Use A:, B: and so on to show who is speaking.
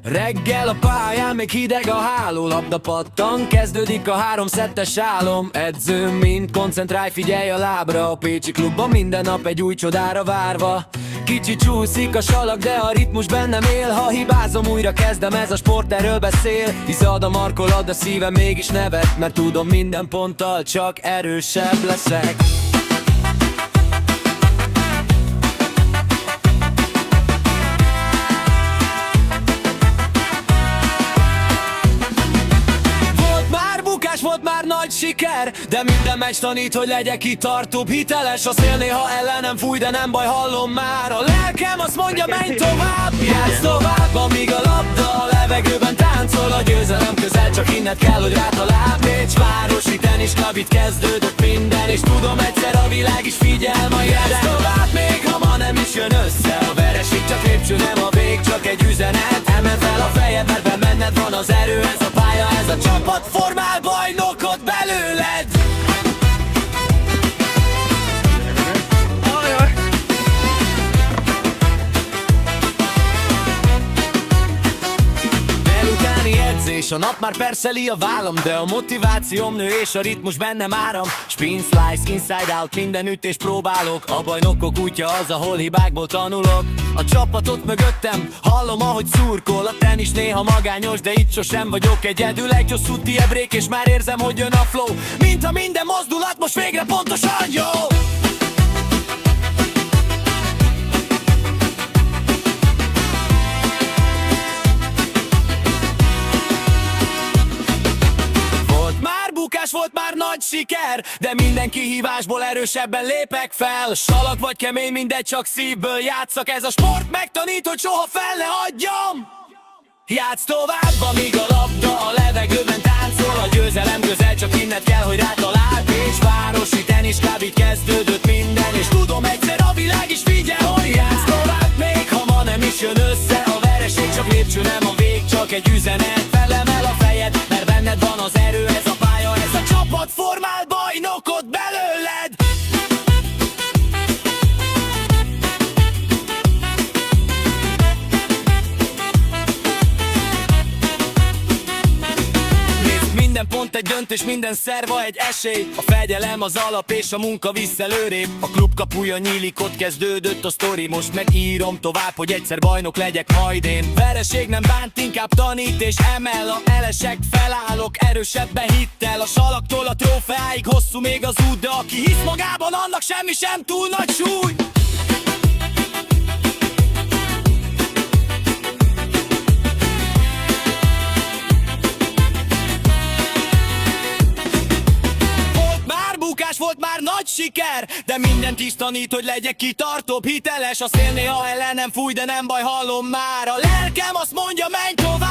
A: Reggel a pályán még hideg a háló, labda pattan, kezdődik a 3 szettes álom. Edző mind koncentrálj, figyelj a lábra, a pécsi klubban minden nap egy új csodára várva. Kicsi csúszik a salag, de a ritmus bennem él. Ha hibázom, újra kezdem, ez a sport erről beszél. Hiszad a markolad, a szívem mégis nevet, mert tudom, minden ponttal csak erősebb leszek. Volt már nagy siker, de minden meccs tanít, hogy legyek kitartóbb, hiteles. A szél néha ellenem fúj, de nem baj, hallom már. A lelkem azt mondja, menj tovább, játsz tovább, amíg a labda a levegőben táncol. A győzelem közel, csak inned kell, hogy rátalál. Pécs városi tenisklub, itt kezdődött minden, és tudom, egyszer a világ is figyel majd. Játsz tovább, még ha ma nem is jön össze a vereség, csak lépcső, nem a vég, csak egy üzenet. Emeld fel a fejed, mert benned van az erő, ez a pálya, ez a csapat formál bajnokot belőled. Delutáni edzés, a nap már perszeli a vállam, de a motivációm nő és a ritmus bennem áram. Spin, slice, inside out, minden ütést próbálok. A bajnokok útja az, ahol hibákból tanulok. A csapatot mögöttem, hallom, ahogy szurkol. A tenis néha magányos, de itt sosem vagyok egyedül. Egy hosszú tiebreak és már érzem, hogy jön a flow. Mint a minden mozdulat most végre pontosan jó. Volt már nagy siker, de minden kihívásból erősebben lépek fel. Salag vagy kemény, mindegy, csak szívből játszak. Ez a sport megtanít, hogy soha fel ne hagyjam. Játsz tovább, amíg a labda a levegőben táncol. A győzelem közel, csak inned kell, hogy rátalál. Pécs városi tenisklub, itt kezdődött minden, és tudom, egyszer a világ is figyel, hogy játsz tovább, még ha ma nem is jön össze a vereség, csak lépcső, nem a vég, csak egy üzenet. Felemel a fejed, mert benned van az erő, ez a pálya, ez a csapat formál bajnokot belőled. Minden pont egy döntés, minden szerva egy esély. A fegyelem az alap és a munka visz előrébb. A klub kapuja nyílik, ott kezdődött a sztori. Most megírom tovább, hogy egyszer bajnok legyek majd én. Vereség nem bánt, inkább tanít és emel. A elesek felállok, erősebben hittel. A salagtól a trófeáig hosszú még az út, de aki hisz magában, annak semmi sem túl nagy súly. Volt már nagy siker, de mindent is tanít, hogy legyek kitartóbb, hiteles. A szél néha ellenem fúj, de nem baj, hallom már. A lelkem azt mondja, menj tovább.